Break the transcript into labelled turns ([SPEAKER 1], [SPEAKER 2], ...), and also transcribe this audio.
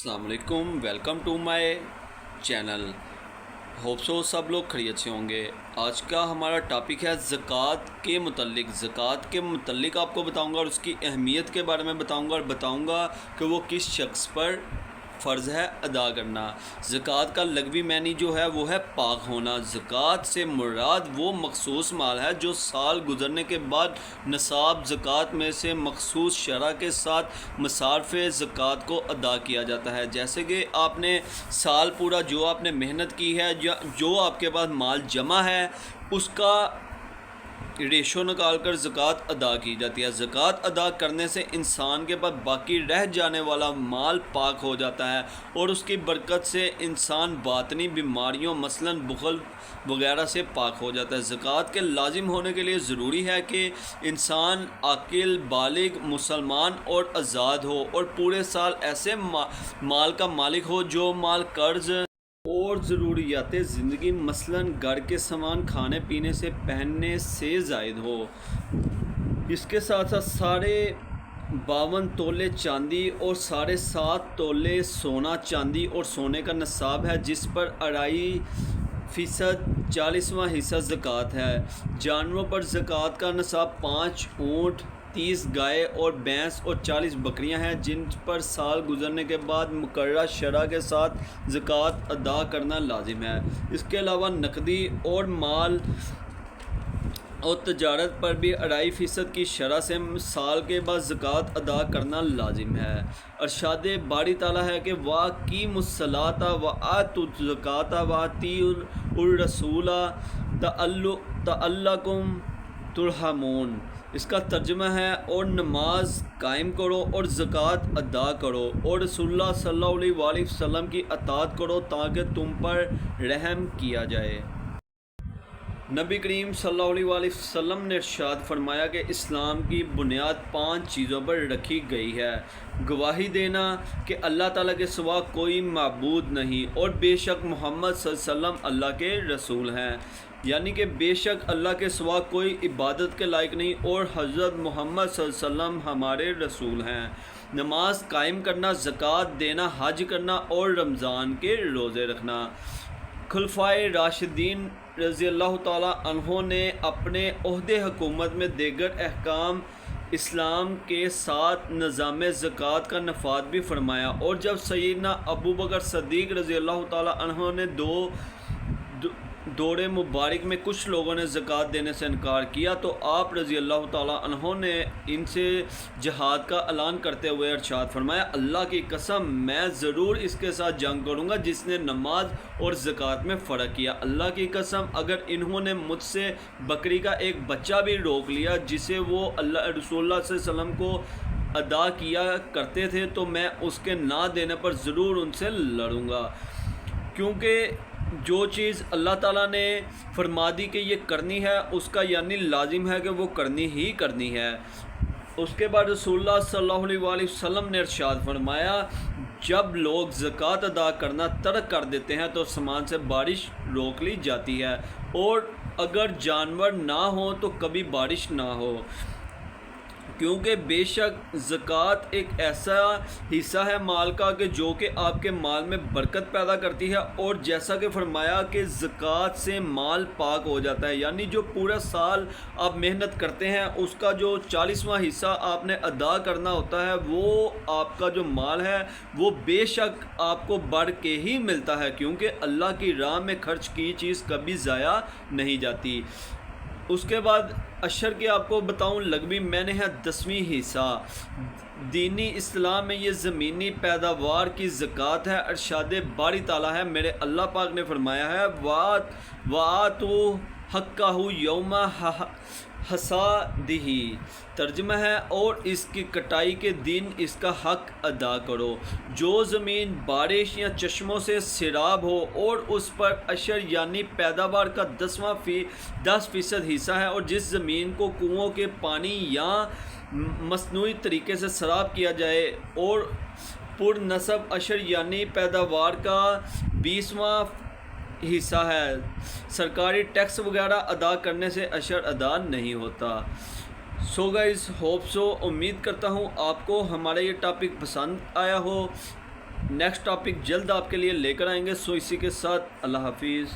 [SPEAKER 1] अस्सलाम वालेकुम, welcome to my channel. Hope so सब लोग खैरियत से होंगे। आज का हमारा टॉपिक है ज़कात के मुतल्लिक। ज़कात के मुतल्लिक आपको बताऊंगा और उसकी अहमियत के बारे में बताऊंगा और बताऊंगा कि वो किस शख्स पर फ़र्ज़ है अदा करना। ज़कात का लगवी मानी जो है वो है पाक होना। ज़कात से मुराद वो मखसूस माल है जो साल गुजरने के बाद नसाब ज़कात में से मखसूस शरह के साथ मसारफ़ ज़कात को अदा किया जाता है। जैसे कि आपने साल पूरा जो आपने मेहनत की है या जो आपके पास माल जमा है उसका रेशो निकाल कर ज़कात अदा की जाती है। ज़कात अदा करने से इंसान के पास बाकी रह जाने वाला माल पाक हो जाता है और उसकी बरकत से इंसान बातनी बीमारियों मसलन बुख़ल वगैरह से पाक हो जाता है। ज़कात के लाजिम होने के लिए ज़रूरी है कि इंसान आकिल बालिग मुसलमान और आज़ाद हो और पूरे साल ऐसे माल का मालिक हो जो माल कर्ज़ और ज़रूरियात ज़िंदगी मसलन घर के सामान खाने पीने से पहनने से ज़ायद हो। इसके साथ साथ 52 तोले चांदी और 7.5 तोले सोना चांदी और सोने का निसाब है जिस पर 2.5% 40वां हिस्सा ज़कात है। जानवरों पर ज़कात का निसाब 5 ऊँट 30 गाय और भैंस और 40 बकरियां हैं जिन पर साल गुजरने के बाद मुकर्रर शरह के साथ ज़कात अदा करना लाजिम है। इसके अलावा नकदी और माल और तजारत पर भी 2.5% की शरह से साल के बाद ज़कात अदा करना लाजिम है। अरशाद बारी ताला है कि वाक़ीमुस्सलाता व आतुज़ ज़काता व अतीउर रसूला लअल्लकुम तुरहमून। इसका तर्जुमा है और नमाज कायम करो और ज़कात अदा करो और रसूलुल्लाह सल्लल्लाहु अलैहि वसल्लम की अताअत करो ताकि तुम पर रहम किया जाए। नबी करीम सल्लल्लाहु अलैहि वसल्लम ने इरशाद फरमाया कि इस्लाम की बुनियाद 5 चीज़ों पर रखी गई है। गवाही देना कि अल्लाह ताला के सिवा कोई माबूद नहीं और बेशक मोहम्मद सल्लल्लाहु अलैहि वसल्लम अल्लाह के रसूल हैं, यानी कि बेशक अल्लाह के सिवा कोई इबादत के लायक नहीं और हज़रत मोहम्मद सल्लल्लाहु अलैहि वसल्लम हमारे रसूल हैं। नमाज कायम करना, ज़कात देना, हज करना और रमज़ान के रोज़े रखना। खुलफाए राशिदीन रज़ी अल्लाह ताला अन्हों ने अपने ओहदे हुकूमत में देगर अहकाम इस्लाम के साथ निज़ाम ज़कात का नफाद भी फरमाया और जब सैयदना अबू बकर सद्दीक़ रज़ी अल्लाह ताला अन्हों ने दौरे मुबारक में कुछ लोगों ने ज़कात देने से इनकार किया तो आप रज़ी अल्लाह ताला अन्हों ने इनसे जिहाद का ऐलान करते हुए इरशाद फरमाया, अल्लाह की कसम मैं ज़रूर इसके साथ जंग करूँगा जिसने नमाज और ज़कात में फ़र्क किया। अल्लाह की कसम अगर इन्होंने मुझसे बकरी का एक बच्चा भी रोक लिया जिसे वो अल्लाह रसूलुल्लाह सल्लल्लाहु अलैहि वसल्लम को अदा किया करते थे तो मैं उसके ना देने पर ज़रूर उनसे लड़ूँगा, क्योंकि जो चीज़ अल्लाह ताला ने फरमा दी कि ये करनी है उसका यानी लाजिम है कि वो करनी ही करनी है। उसके बाद रसूलुल्लाह सल्लल्लाहु अलैहि वसल्लम ने इरशाद फरमाया, जब लोग ज़कात अदा करना तर्क कर देते हैं तो आसमान से बारिश रोक ली जाती है और अगर जानवर ना हो तो कभी बारिश ना हो, क्योंकि बेशक ज़कात एक ऐसा हिस्सा है माल का कि जो कि आपके माल में बरकत पैदा करती है और जैसा कि फरमाया कि ज़कात से माल पाक हो जाता है, यानी जो पूरा साल आप मेहनत करते हैं उसका जो 40वां हिस्सा आपने अदा करना होता है वो आपका जो माल है वो बेशक आपको बढ़ के ही मिलता है, क्योंकि अल्लाह की राह में खर्च की चीज़ कभी ज़ाया नहीं जाती। उसके बाद अशर के आपको बताऊं लगवी मैंने है 10वीं हिस्सा। दीनी इस्लाम में ये ज़मीनी पैदावार की ज़कात है। अरशाद बारी ताला है, मेरे अल्लाह पाक ने फरमाया है वातु हक्काहु यौमा हसादिही। तर्जुमा है और इसकी कटाई के दिन इसका हक अदा करो। जो ज़मीन बारिश या चश्मों से सिराब हो और उस पर अशर यानी पैदावार का 10% हिस्सा है और जिस ज़मीन को कुओं के पानी या मसनूई तरीके से सराब किया जाए और पुरनसब अशर यानी पैदावार का 20वां हिस्सा है, सरकारी टैक्स वगैरह अदा करने से अशर अदा नहीं होता। सो गाइस होप सो उम्मीद करता हूँ आपको हमारा ये टॉपिक पसंद आया हो। نیکسٹ ٹاپک جلد آپ کے لیے لے کر آئیں گے. سو اسی کے ساتھ اللہ حافظ.